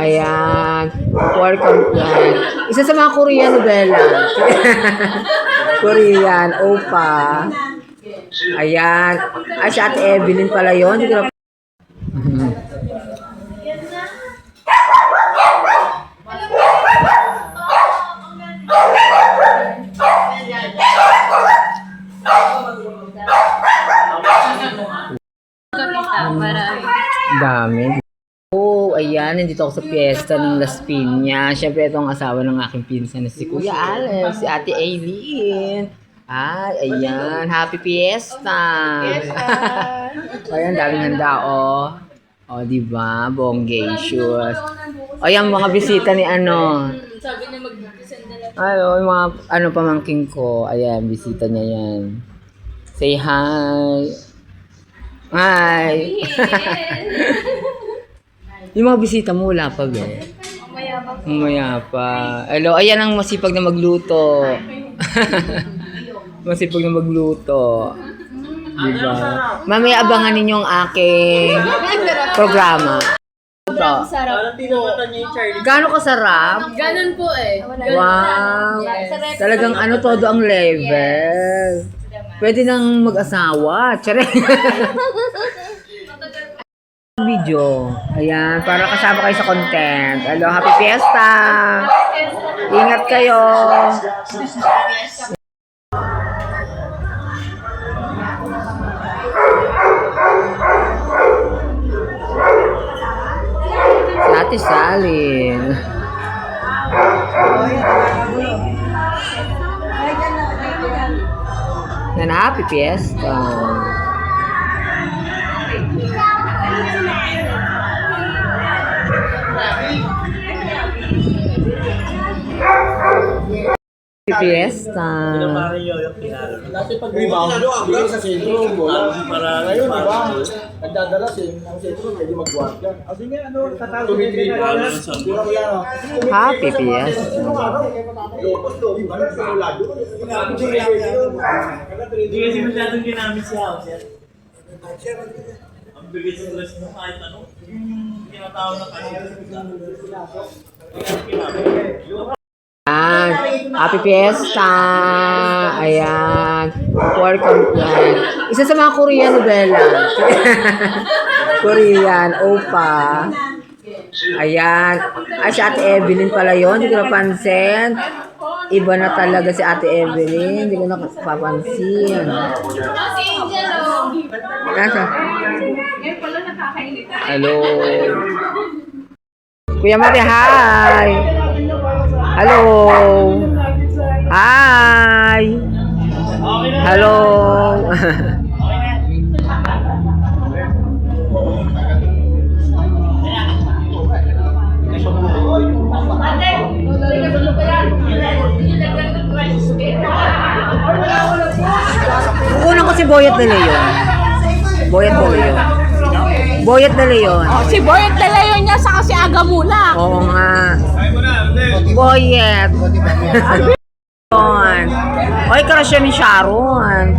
Ayan. Welcome yan. Isa sa mga Korean novela. Korean, Opa. Ayan. Ay, si Ate Evelyn pala yun. Hindi ko na... Dami. Oh, ayan, nandito ako sa piyesta ng Las Piñas. Siyempre, ito ang asawa ng aking pinsan na si Kuya Alex, si Ate Aileen. Ay, ayan, happy fiesta. Ayan, daming handa, oh. Oh, diba? Bongacious. O, yung mga bisita ni ano. Sabi niya mag-present na lang. Ay, oh, yung mga ano pamangking ko. Ayan, bisita niya yan. Say hi. Hi. Yung mga bisita mo, wala pa, be. Mamaya pa. Hello, ayan ang masipag na magluto. Masipag na magluto. Diba? Mamaya abangan ninyo ang aking programa. Sobrang sarap po. Gaano kasarap? Ganun po eh. Wow. Talagang ano, todo ang level. Pwede nang mag-asawa. Tsare. Video. Ayan, para kasama kayo sa content. Hello, happy fiesta! Ingat kayo! Si Ate Salin. Yan, happy fiesta! Fiesta. Dati pag rebound, bigay sa sentro, bola. Para ngayon, di ba? Nagdadala ang sentro, pwede mag-guardia. Kasi nga, ano, tatalo din na. Happy fiesta. Hindi kasi masyadong ginamit si House yan. Ang bilis ng dress mo kahit ano. Tinatawag na kasi. Ayan. Happy fiesta. Ayan. Welcome yan. Isa sa mga Korean novela. Korean, Opa. Ayan. Ay, si Ate Evelyn pala yun. Hindi ko napansin. Iba na talaga si Ate Evelyn. Hindi ko napapansin. Si Angel oh. Nasa? Ngayon pala nakakainit. Hello. Kuya Mari, hi. Hello. Hi. Hello. Kukunan ko si Boyet de Leon. Boyet de Leon. Boyet de Leon. Oh, si Boyet de Leon niya sa kasi Agamula. Oo nga. Boyet. Oy, crush yan ni Sharon.